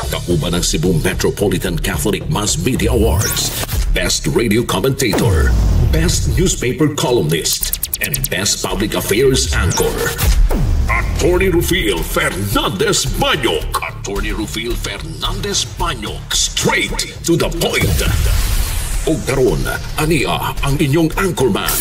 Kauban ng Cebu Metropolitan Catholic Mass Media Awards, Best Radio Commentator, Best Newspaper Columnist, and Best Public Affairs Anchor. Attorney Rufil Fernandez Banyok. Attorney Rufil Fernandez Banyok. Straight to the point. O karon, ania ang inyong anchorman.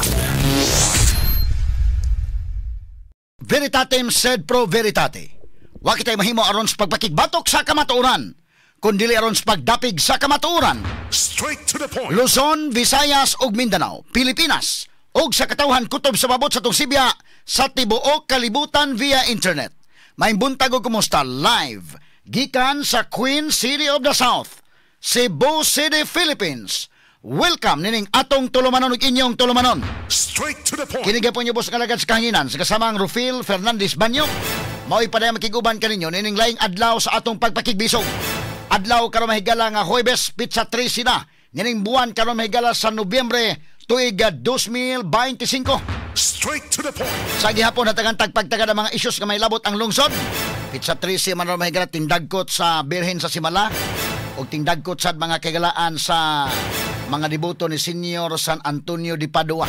Veritatem sed pro veritate. Wa kitay mahimo aron sa pagpakigbatok sa kamatuoran, kundi aron sa pagdapig sa kamatuoran. Straight to the point. Luzon, Visayas ug Mindanao, Pilipinas, ug sa katawhan kutob sa babot sa Sibya sa tibuok kalibutan via internet. May buntag og kumusta live gikan sa Queen City of the South, Cebu City, Philippines. Welcome nining atong tulumanon ug inyong tulumanon. Straight to the point. Kini gyapon niyo boss kalagad sa kahanginan sa kasamang Rufil Fernandez Banyok. Mao'y paday makiguban kaninyo nining laing adlaw sa atong pagpakigbisog. Adlaw karon mahigala nga Huwebes, Pizza 13 na. Nining buwan karon mahigala sa Nobyembre tuig 2025. Straight to the point. Sa gihapon hatagan tagpagtagad ang mga issues nga may labot ang lungsod. Pizza 13 man ron mahigala tindagkot sa Birhen sa Simala ug tindagkot sad mga kagalaan sa mga debuto ni Senior San Antonio de Padua.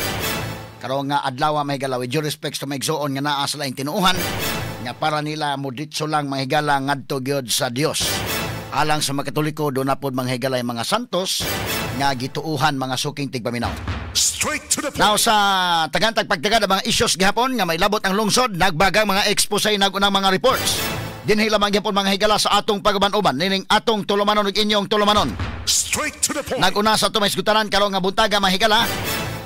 Karon nga adlaw mahigala with due respects to maigsuon nga naa sa laing tinuuhan nga para nila moditso lang mahigala ngadto gyud sa Dios. Alang sa mga Katoliko do na pod manghigala mga santos nga gituuhan mga suking tigpaminaw. Straight to the point. Now sa tagan tagpagtagad ang mga issues gihapon nga may labot ang lungsod, nagbagang mga expose nagunang mga reports. Dinhi lamang gyapon mga higala sa atong pagaban-uban nining atong tulumanon ug inyong tulumanon. Straight to the point. Naguna sa tumay isgutanan karon nga buntaga mahigala,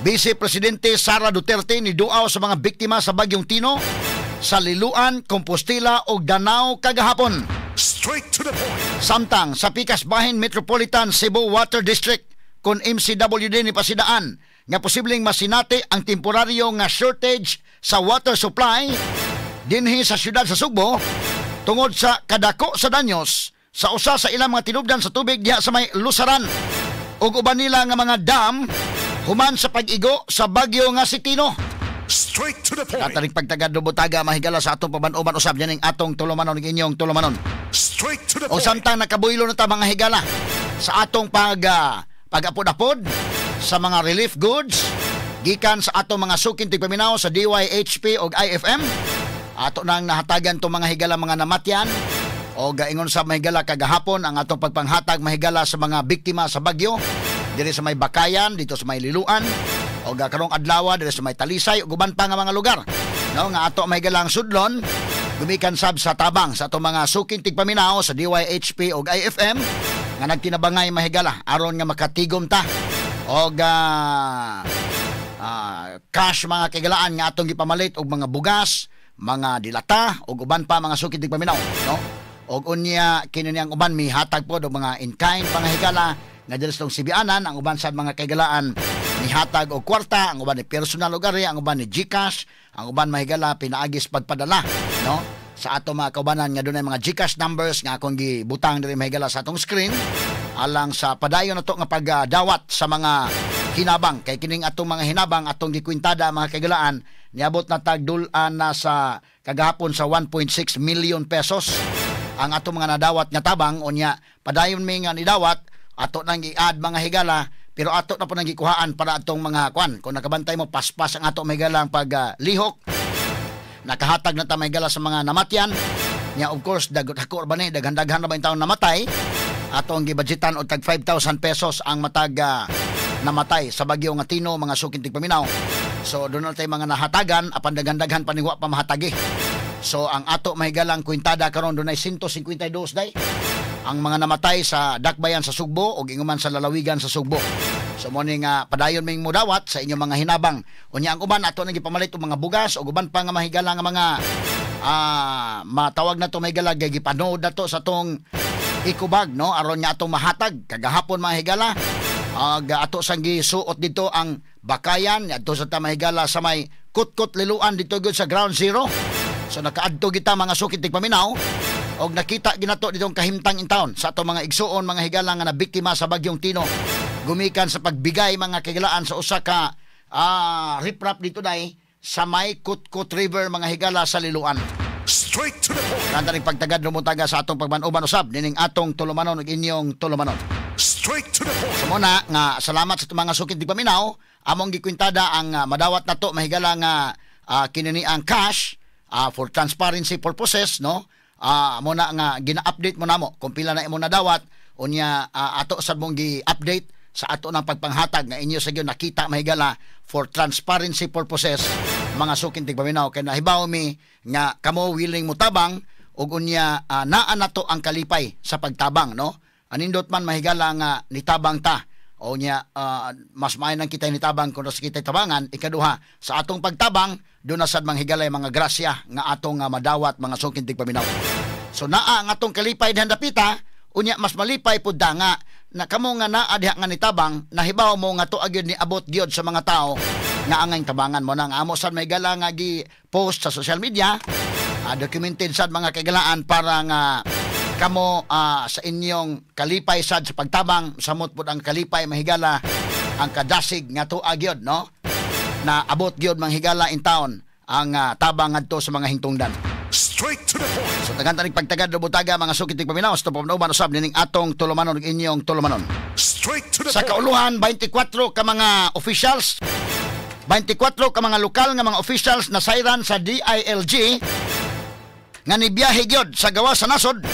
Vice Presidente Sara Duterte ni duaw sa mga biktima sa bagyong Tino sa Liloan, Compostela ug Danao kagahapon. Straight to the point. Samtang sa Pikas Bahin Metropolitan Cebu Water District kun MCWD ni pasidaan nga posibleng masinati ang temporaryo nga shortage sa water supply dinhi sa syudad sa Sugbo tungod sa kadako sa danyos sa usa sa ilang mga tinubdan sa tubig diha sa may lusaran ug uban nila nga mga dam human sa pag-igo sa bagyo nga si Tino. Straight to the point. Kataring pagtagad do butaga mahigala sa atong paban-uban usab ning atong tulumanon ug inyong tulumanon. Straight to the O point. samtang nakabuylo na ta mga higala sa atong pag-apod-apod sa mga relief goods gikan sa atong mga sukin tigpaminaw sa DYHP ug IFM. Ato nang nahatagan to mga higala mga namatyan o gaingon sa mahigala kagahapon ang atong pagpanghatag mahigala sa mga biktima sa bagyo diri sa may Bakayan, dito sa may Liloan o karong adlaw diri sa may Talisay ug uban pa nga mga lugar. No nga ato mahigala ang sudlon gumikan sab sa tabang sa atong mga sukin tigpaminaw sa DYHP ug IFM nga nagtinabangay mahigala aron nga makatigom ta og cash mga kagalaan nga atong gipamalit og mga bugas, mga dilata ug uban pa mga sukin tigpaminaw, no? Og unya kini niyang uban mihatag pod og mga in-kind pangahigala nga diri sa Sibianan, ang uban sa mga kagalaan mihatag og kwarta, ang uban ni personal og ari, ang uban ni GCash, ang uban mahigala pinaagis pagpadala, no? Sa ato mga kaubanan nga dunay mga GCash numbers nga akong gibutang diri mahigala sa atong screen alang sa padayon nato nga pagdawat sa mga hinabang kay kining atong mga hinabang atong gikwintada mga kagalaan niabot na tagdulan na sa kagahapon sa 1.6 million pesos ang atong mga nadawat nga tabang unya padayon mi nga nidawat ato nang i-add mga higala pero ato na po nang gikuhaan para atong mga kwan kung nakabantay mo paspas ang ato mga higala ang paglihok nakahatag na ta mga higala sa mga namatyan nya of course dagko ba ni daghan-daghan na ba yung taon namatay ato ang gibudgetan og tag 5,000 pesos ang matag namatay sa bagyo nga Tino mga sukin tigpaminaw. So doon na tayo mga nahatagan apan daghan-daghan paniwa pa mahatagi. So ang ato mahigalang kwintada karon dunay 152 day ang mga namatay sa dakbayan sa Sugbo ug inguman sa lalawigan sa Sugbo. So mo ni nga padayon ming mudawat sa inyong mga hinabang. Unya ang uban ato nang gipamalit og mga bugas ug uban pa nga mahigala nga mga matawag na to mahigala gipanood na to sa tong ikubag, no, aron nga atong mahatag kagahapon mga higala ato sang gisuot dito ang Bakayan adto sa tamahigala sa may Kutkot Liloan dito gyud sa Ground Zero. So nakaadto kita mga sukit tigpaminaw og nakita ginato ditong kahimtang in town sa ato mga igsuon mga higala nga nabiktima sa bagyong Tino gumikan sa pagbigay mga kigalaan sa usa ka riprap dito dai sa may Kutkot River mga higala sa Liloan. Straight to the point. Kanta ning pagtagad lumutaga sa atong pagbanuban usab nining atong tulumanon ug inyong tulumanon. Straight to the point. So muna nga salamat sa mga sukid di paminaw, among gikwintada ang madawat nato mahigala nga kinini ang cash for transparency purposes, no? Muna nga gina-update mo namo kung pila na imo nadawat unya ato sad mong gi-update sa ato ng pagpanghatag nga inyo sa gyud nakita mahigala for transparency purposes mga sukid di paminaw kay nahibaw mi nga kamo willing mo tabang ug unya naa nato ang kalipay sa pagtabang, no? Anindot man mahigala nga nitabang ta o nya mas maayo nang kita nitabang kung sa kita tabangan. Ikaduha sa atong pagtabang doon na sad manghigalay mga grasya nga atong madawat mga sukid tigpaminaw. So naa ang atong kalipay dihan dapita unya mas malipay pud nga na kamo nga naa diha nga nitabang nahibaw mo nga tuag gyud ni abot gyud sa mga tao nga angay tabangan mo nang amo sad mahigala nga gi post sa social media documented sad mga kagalaan para nga kamo sa inyong kalipay sad sa pagtabang samot pud ang kalipay mahigala ang kadasig nga tuag gyud, no? Na abot gyud manghigala in town ang tabang ngadto sa mga hingtungdan. Straight to the point. So tagan tanig pagtagad butaga mga sukid tigpaminaw sa pamnuban usab nining atong tulumanon ug inyong tulumanon. Straight to the Sa kauluhan 24 ka mga officials 24 ka mga lokal nga mga officials na sayran sa DILG nga nibiyahe gyud sa gawas sa nasod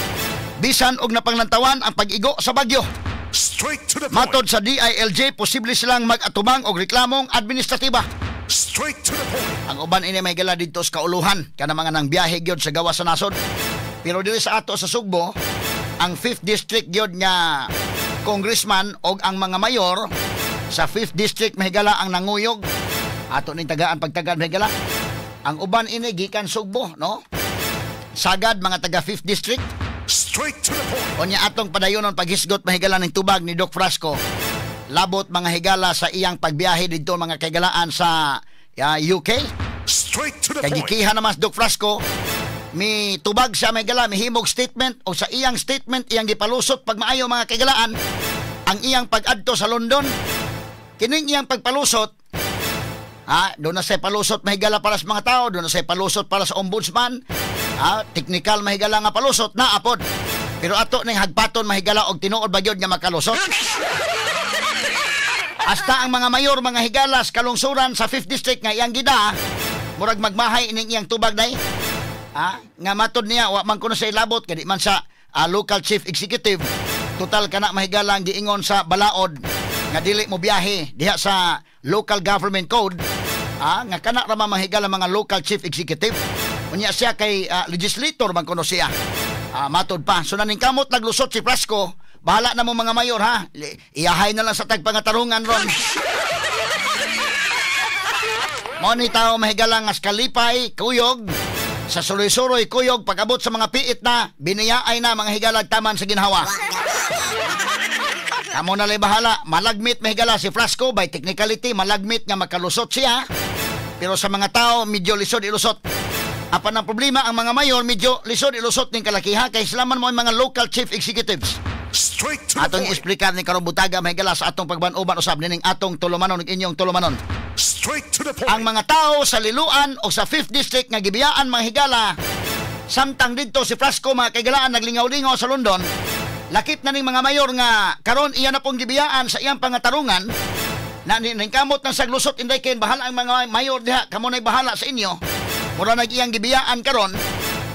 bisan og napanglantawan ang pag-igo sa bagyo. Straight to the point. Matod sa DILG, posible silang mag-atubang og reklamong administratiba. Straight to the point. Ang uban ini may gala dito sa kauluhan kana mga nang biyahe gyud sa gawas sa nasod. Pero dili sa ato sa Sugbo, ang 5th district gyud nga congressman og ang mga mayor sa 5th district mahigala ang nanguyog. Ato ning tagaan pagtagad mahigala. Ang uban ini gikan Sugbo, no? Sagad mga taga 5th district. Straight to the point. Unya atong padayonon paghisgot mahigala ng tubag ni Doc Frasco. Labot mga higala sa iyang pagbiyahe dito mga kagalaan sa UK. Straight to the point. Kagikihan naman Doc Frasco, mi tubag siya mahigala, mihimog statement o sa iyang statement iyang gipalusot pag maayo mga kagalaan ang iyang pag-adto sa London. Kining iyang pagpalusot doon na say palusot mahigala para sa mga tao, doon na say palusot para sa ombudsman. Technical mahigala nga palusot na apod. Pero ato ning hagpaton mahigala og tinuod ba gyud nga makalusot. Hasta ang mga mayor mga higalas kalungsuran sa 5th district nga iyang gida murag magmahay ining iyang tubag day. Nga matod niya wa man kuno sa ilabot kadi man sa local chief executive. Total kana mahigala ang giingon sa balaod nga dili mo biyahe diha sa local government code. Nga kana ra mahigala mga local chief executive. Unya siya kay legislator man kuno siya. Matod pa. So naning kamot naglusot si Frasco. Bahala na mo mga mayor ha. Iyahay na lang sa tagpangatarungan ron. Mo ni tao mahigala nga kalipay, kuyog. Sa suroy-suroy, kuyog, pag-abot sa mga piit na, biniyaay na mga higalag taman sa ginhawa. Kamo na lang bahala. Malagmit mahigala si Frasco. By technicality, malagmit nga makalusot siya. Pero sa mga tao, medyo lisod-ilusot. Apan ang problema, ang mga mayor, medyo lisod-ilusot ng kalakiha. Kaya silaman mo ang mga local chief executives. Straight to Atong the point. explicar ni karong butaga mahigala sa atong pagbanuban usab nining atong tulumanon ug inyong tulumanon. Straight to the point. Ang mga tao sa Liloan o sa 5th district nga gibiyaan mga higala samtang didto si Frasco mga kagalaan naglingaw-lingaw sa London. Lakip na ning mga mayor nga karon iya na pong gibiyaan sa iyang pangatarungan na ningkamot ng saglusot inday kay bahala ang mga mayor diha kamo nay bahala sa inyo. Mura nag iyang gibiyaan karon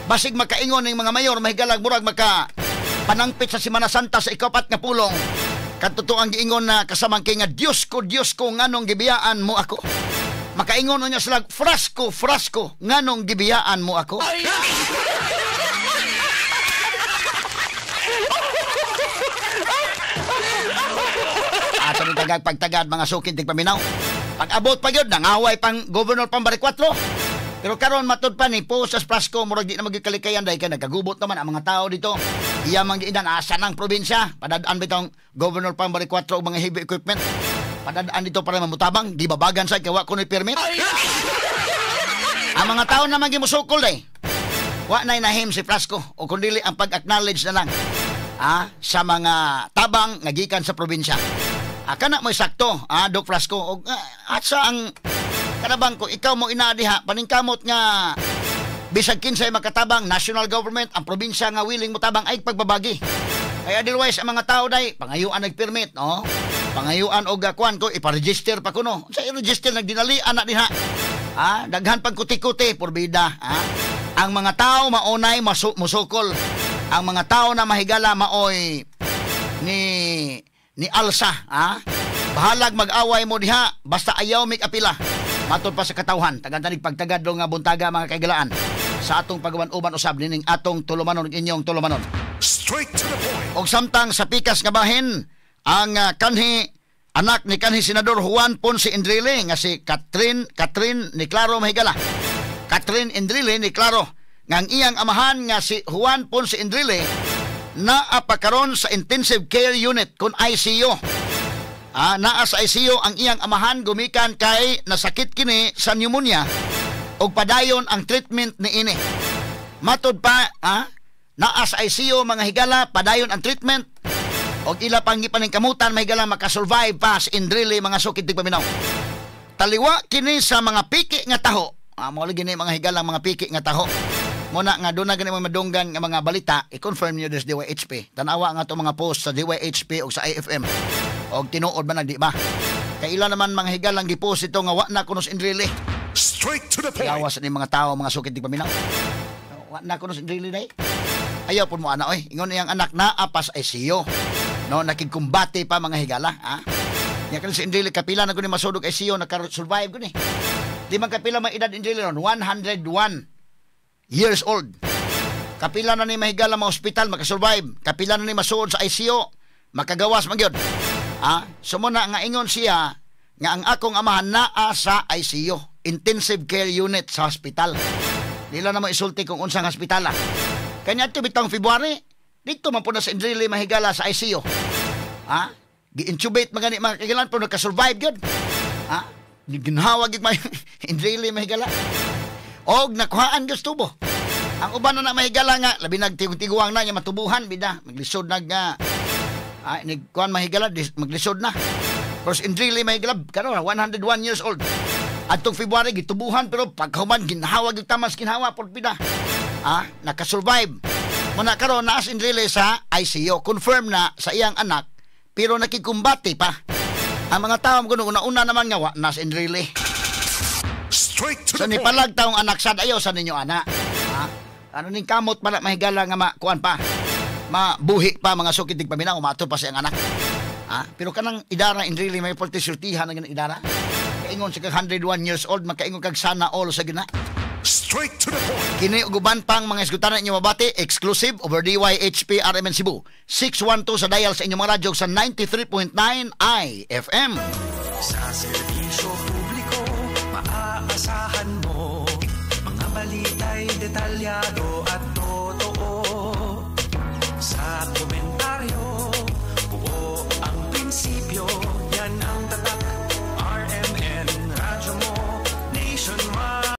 basig makaingon ning mga mayor mahigalag murag maka panangpit sa Semana Santa sa ikapat nga pulong. Katuto ang giingon na kasamang kay nga Diyos ko nganong gibiyaan mo ako. Makaingon niya sila Frasco nganong gibiyaan mo ako. Ato ni pagtagad mga sukid tigpaminaw. Pag-abot pa gyud nangaway pang Governor Pambari 4. Pero karon matod pa ni po sa Frasco murag di na magkalikayan dahil kay nagagubot naman ang mga tao dito. Iya man giidan asa ng probinsya. Padadaan bitong Governor Pambari 4 og mga heavy equipment. Padadaan dito para mamutabang, di babagan sa kawa kuno'y permit. Ang mga tao naman gimusukol day. Wa nay nahim si Frasco o kundili ang pag-acknowledge na lang sa mga tabang nga gikan sa probinsya. Kana mo sakto, Doc Frasco og at sa ang kanabang ko ikaw mo inadiha paningkamot nga Bisag kinsay makatabang national government, ang probinsya nga willing mutabang ay pagbabagi. Kaya otherwise ang mga tao day pangayuan nag-permit, no? Pangayuan og kuan ko ipa-register pa kuno. Sa i-register nagdinali ana diha. Daghan pag kuti-kuti porbida, Ang mga tao maunay musukol. Ang mga tao na mahigala maoy ni alsa, Bahalag mag-away mo diha basta ayaw mig apila. Matod pa sa katawhan, tagantanig pagtagad nga buntaga mga kaigalaan. Sa atong pagawan-uban usab nining atong tulumanon inyong tulumanon. Straight to the point. Og samtang sa pikas nga bahin, ang kanhi anak ni kanhi Senador Juan Ponce Enrile nga si Catherine ni Claro mahigala. Catherine Enrile ni Claro nga ang iyang amahan nga si Juan Ponce Enrile naa pa karon sa intensive care unit kun ICU. Naa sa ICU ang iyang amahan gumikan kay nasakit kini sa pneumonia og padayon ang treatment ni ini. Matod pa, naa sa ICU mga higala padayon ang treatment og ila pang gipaning kamutan mahigala makasurvive pa sa Enrile mga sukid tigpaminaw. Taliwa kini sa mga piki nga taho. Mao gini mga higala mga piki nga taho. Muna nga doon na gani mga madunggan nga mga balita, i-confirm nyo des DYHP. Tanawa nga itong mga post sa DYHP o sa IFM. O tinuod ba na di ba? Kaya ilan naman mga higalang gipost ito nga wa na kunos Enrile. Straight to the point. Iyawas ni mga tao, mga sukid di paminaw. Wa na kunos Enrile na ayaw po mo ana, oy. Ingon niyang anak na apas ay siyo. No, nakikumbate pa mga higala, Nga kan si Enrile kapila na ko ni masudog ay siyo, nakasurvive ko ni. Di man kapila may edad Enrile ron, 101 years old. Kapila na ni mahigala mga hospital makasurvive. Kapila na ni masuod sa ICU makagawas magyod. Sumuna nga ingon siya nga ang akong amahan naa sa ICU, intensive care unit sa hospital. Dila na mo isulti kung unsang hospital. Kanya ito bitang February dito man po na sa Enrile mahigala sa ICU. Gi-intubate magani mga kagilan pero nagka-survive gyud. Ginhawag yung Enrile mahigala. Og nakuhaan gusto mo. Ang uban na mahigala nga labi nagtigong-tiguang na niya matubuhan bida maglisod nigkuan mahigala maglisod na. Pero Enrile mahigala karon 101 years old. Adtong February gitubuhan pero paghuman ginhawag yung tamas ginhawa por bida. Nakasurvive. Muna karon naa si Enrile sa ICU, confirm na sa iyang anak pero nakikumbati pa. Ang mga tao kuno una naman nga wa na si Enrile. So ni palag taong anak sad ayo sa ninyo ana. Ano ning kamot pala mahigala nga makuan pa. Mabuhi pa mga sukid dig paminaw mato pa siyang anak. Pero kanang idara Enrile may pultisultihan nga idara. Kaingon sa 101 years old makaingon kag sana all sa gina. Straight to the point. Kini uguban pang mga eskutan inyo mabati exclusive over DYHP RMN Cebu 612 sa dial sa inyong mga radyo sa 93.9 IFM. Sa serbisyo publiko maaasahan mo mga balita'y detalyado at totoo sa